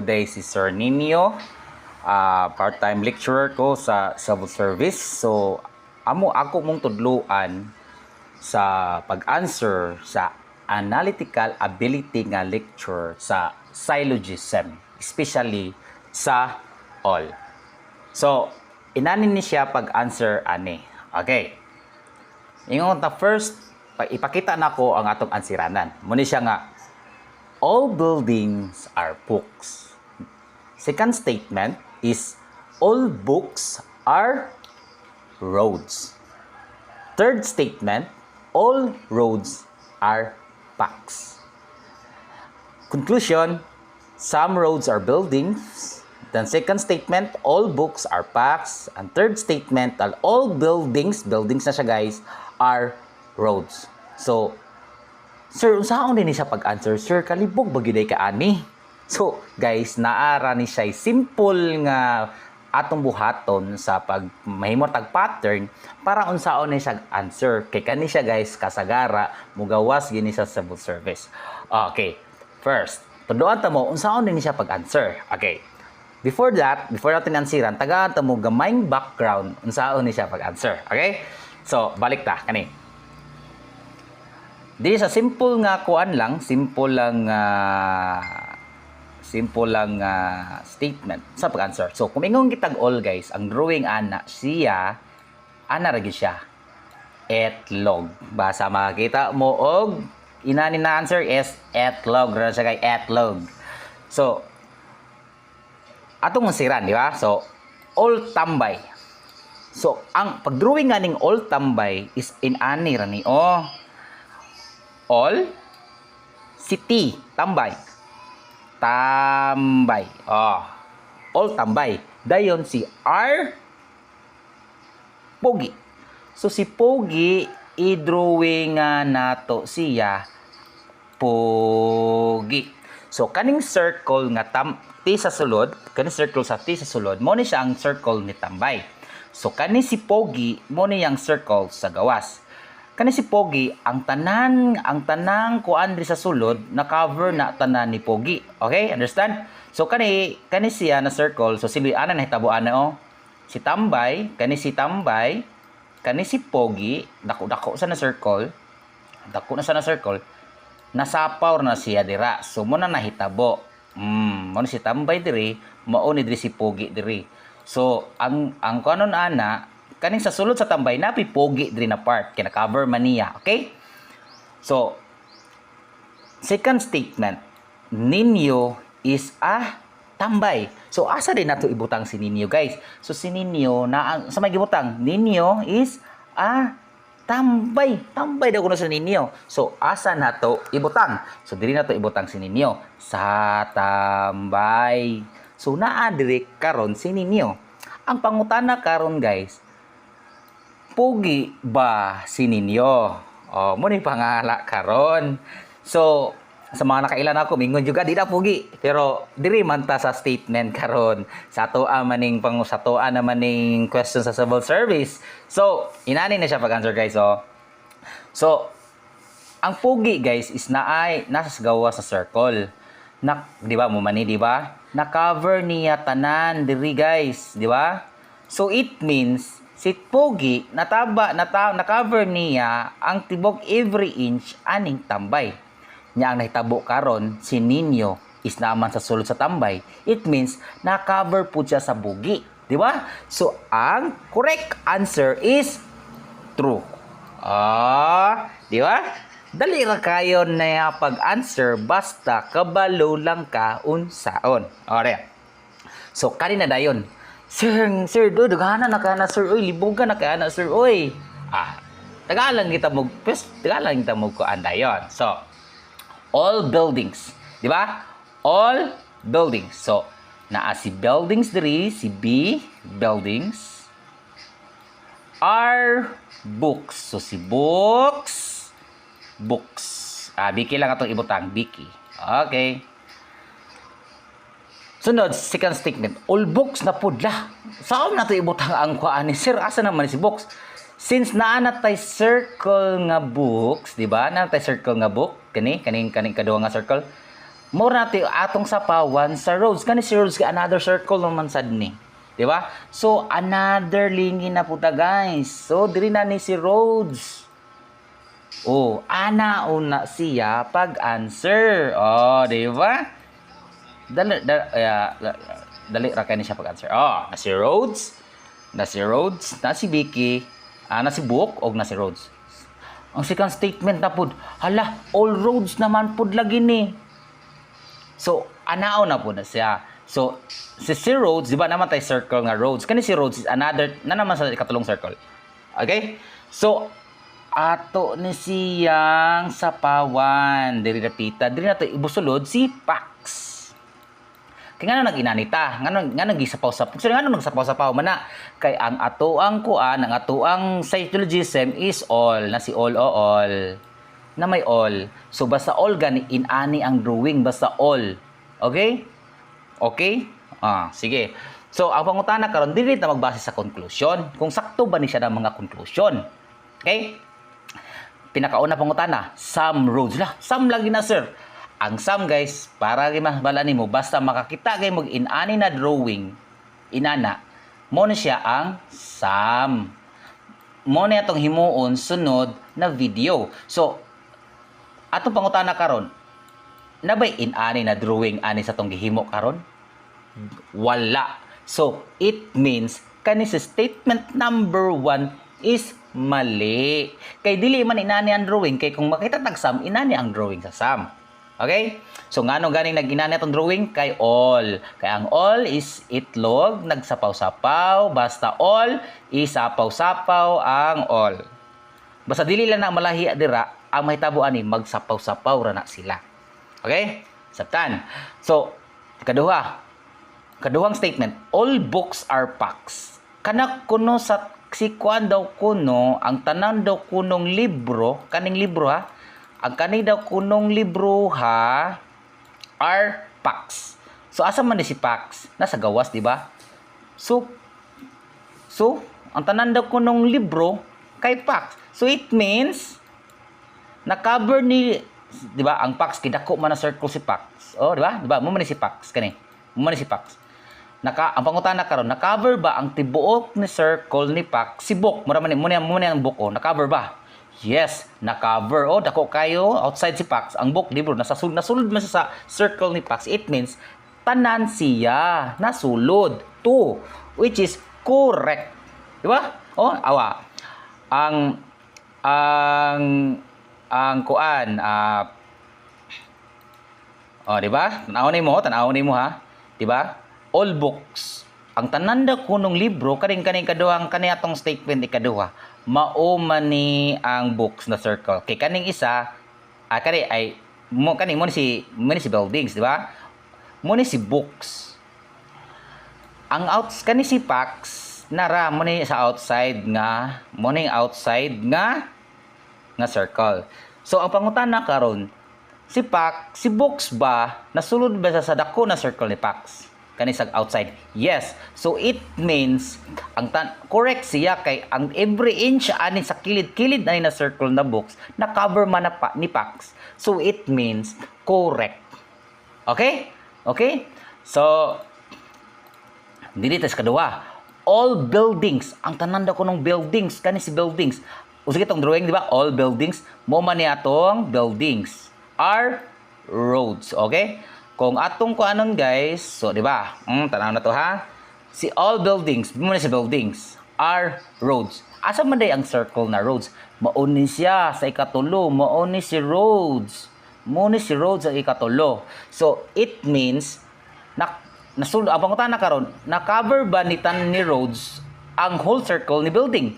Today si Sir Nino, part-time lecturer ko sa civil service. So, ako mong tudluan sa pag-answer sa analytical ability nga lecture sa syllogism, especially sa all. So, inanin ni siya pag-answer ani. Okay. Ingon ta first, ipakita na ko ang atong ansiranan. Muna siya nga, all buildings are books. Second statement is, all books are roads. Third statement, all roads are paths. Conclusion, some roads are buildings. Then second statement, all books are paths. And third statement, all buildings na siya guys, are roads. So, sir, unsaon din siya pag-answer? Sir, kalibog ba gyud ka ani? So, guys, naara ni siya simple nga atong buhaton sa pag mahimot tag pattern para unsaon ni siya answer. Kay kani siya guys kasagara mugawas gini sa civil service. Okay. First, tuduan ta mo unsaon din siya pag-answer. Okay. Before natin ansiran, tagaan ta mo gamayng background unsaon ni siya pag-answer. Okay? So, balik ta kani. Di sa simple nga kuan lang, simple lang statement sa pag-answer. So, kung ingong kitag all guys, ang drawing ana siya, ana ra gyud siya. Etlog. Basa makita mo og inani na answer is etlog ra siya kay etlog. So, atong siran, di ba? So, all tambay. So, ang pag-drawing nga ning all tambay is in ani ra ni all city tambay. Tambay. All tambay. Dayon si R Pogi. So si Pogi i-drawing nga nato siya Pogi. So kaning circle nga T sa sulod, kaning circle sa T sa sulod, mo ni siya ang circle ni tambay. So kani si Pogi mo ni yang circle sa gawas. Kani si Pogi, ang tanang kuan diri sa sulod na cover na tanan ni Pogi. Okay? Understand? So kani siya na circle, so si ana nahitabuan na si Tambay, kani si Tambay, kani si Pogi, dako sa na circle. Dako na sa na circle. Nasapaw na siya dira. So mo na nahitabo. Mo si Tambay diri, mao ni diri si Pogi diri. So ang kanon ana kaning sa sulod sa tambay napi Pogi diri na part kina cover man niya. Okay? So second statement, Ninyo is a tambay. So asa din nato ibutang si Ninyo guys? So si Ninyo na sa may gibutang, Ninyo is a tambay. Tambay daw kuno sa Ninyo. So asa nato ibutang? So diri nato ibutang si Ninyo sa tambay. So naa diri karon si Ninyo. Ang pangutana karon guys, Pogi ba si Ninyo? Mo ni pangala karon. So, sa mga nakailan ako, mingon juga di na Pogi. Pero diri man ta sa statement karon. Sa atoa maning naman ning question sa civil service. So, inani na siya pag-answer guys. So, ang Pogi guys is nasa gawa sa circle. Di ba mo mani, di ba? Na-cover niya tanan diri guys, di ba? So, it means si Pogi na-cover niya ang tibok every inch aning tambay. Nya ang nahitabo karon si Ninyo is naman sa sulod sa tambay. It means na-cover po siya sa bugi, di ba? So ang correct answer is true. Di ba? Dali ra kayo na pag-answer basta kabalo lang ka unsaon. Ore. So kanina dayon. Sir, dagana na ka na, sir. Oy, libugan na ka na, sir. Oy. Tagalan kita mo ko andayon. So, all buildings. Di ba? All buildings. So, naa si buildings diri, si B, buildings, are books. So, si books. Biki lang atong ibutang. Biki. Okay. Sunod, second statement, all books na pudla. Saan nato ibutang ang kuan ni sir? Asa naman si books? Since naa natay circle nga books, di ba? Na natay circle nga book, kaning kaduha nga circle. More natin atong sapawan sa roads. Kani si roads kay another circle naman sad ni. Di ba? So, another lingi na puta guys. So, diri na ni si roads. Oh, ana una siya pag-answer. Oh, di ba? Dali ra kani siya pag-answer. Oh, na si Rhodes, na si Vicky, na si Book, og na si Rhodes. Ang second statement na pud, hala, all roads naman pud lagi ni. So, anao na pud na siya. So, si Rhodes, di ba naman tayo circle nga roads. Kani si Rhodes is another, na naman sa ikatulong circle. Okay? So, ato ni siyang sapawan. Diri napita. Diri na ito ibusulod si Pax. Kaya nga nag-inanita. Nga nag-isapaw-sapaw. So, nga nag-sapaw-sapaw. Mana, kay ang ato ang kuan, ang ato ang syllogism is all. Na si all o all. Na may all. So, basta all gani, inani ang drawing. Basta all. Okay? Okay? Sige. So, ang pangutana karon dili na magbase sa conclusion. Kung sakto ba ni siya ng mga conclusion. Okay? Pinakauna pangutana, some roads lah. Some lagi na sir. Ang some guys, para mahbala nimo basta makakita kay mo inani na drawing, inana, mo na siya ang some. Mo na itong himuon sunod na video. So, atong pangutana karon, na ba'y inani na drawing ani sa tong gihimo karon? Wala. So, it means kani sa statement number 1 is mali. Kay dili man inani ang drawing, kay kung makita tag sum, inani ang drawing sa sum. Okay? So ngano ganing nag-inani atong drawing kay all. Kay ang all is itlog, nagsapaw-sapaw, basta all isapaw-sapaw ang all. Basta dili lang na malahi dira, ang mahitabo ani magsapaw-sapaw ra na sila. Okay? Sabtan. So, kaduhang statement, all books are packs. Kana kuno sa si kuan daw kuno, ang tanan daw kunong libro, kaning libro ha, ang kaning daw kunong libro ha, are packs. So, asa man ni si packs? Nasa gawas, di ba? So, ang tanan daw kunong libro, kay packs. So, it means, na-cover ni, di ba, ang packs, kidako man na circle si packs. Oh, di ba? Di ba? Mo man ni si packs, kani. Mo man ni si packs. Ang pangutana karon, na-cover ba ang tibuok ni circle ni Pax si Book? Muna ang book, oh. Na-cover ba? Yes, na-cover. Oh, dako kayo outside si Pax. Ang book, libro, nasulod man siya sa circle ni Pax. It means, tanan siya nasulod. 2, which is correct. Di ba? Oh, awa. Ang kuan, di ba? Tanaw ni mo ha. Di ba? All books. Ang tananda kunong libro, kaning kaduhang atong statement ikaduha, mao man ni ang books na circle. Kay kaning isa, mo ni si buildings, di ba? Mo ni si books. Ang kani si Pax, nara mo ni sa outside nga, mo ni outside nga circle. So ang pangutana karon, si Pax, si books ba nasulod ba sa dako na circle ni Pax? Kani sa outside. Yes. So it means correct siya kay ang every inch ani sa kilid-kilid ani na circle na box na cover man na ni Pax. So it means correct. Okay? Okay? So dili tas kadua. All buildings, ang tanan daw kunong buildings kani si buildings. Usig itong drawing, di ba? All buildings, mo man ni atong buildings are roads. Okay? Kung atong kuanon guys, so di ba? Tanaw na to ha. Si all buildings, mo ni si buildings are roads. Asa man day ang circle na roads? Mauni siya sa ikatulo, mauni si roads. Mauni si roads sa ikatulo. So it means nasulod ang pangutana karon, na-cover ba ni tan ni roads ang whole circle ni building?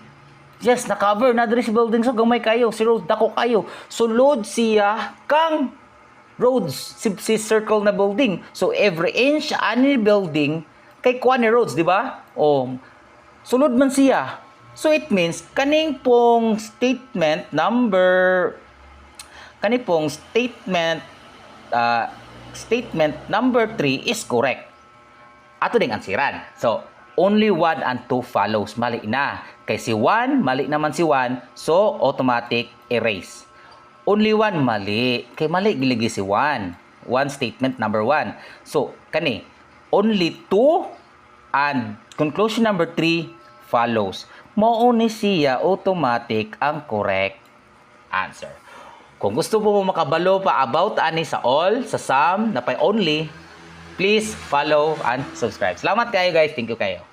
Yes, na-cover na diri si building, so gamay kayo, si roads dako kayo. Sulod siya kang roads si circle na building. So every inch ani building kay kuan ni roads, di ba? O sulod man siya. So it means kaning pong statement number 3 is correct. Ato ding ansiran. So only 1 and 2 follows. Mali na. Kay si 1, mali naman si 1, so automatic erase. Only 1 mali. Kay mali giligi si 1. one statement number 1. So, kani, only 2 and conclusion number 3 follows. Mao ni siya automatic ang correct answer. Kung gusto mo makabalo pa about ani sa all, sa sum, na pa only, please follow and subscribe. Salamat kayo guys. Thank you kayo.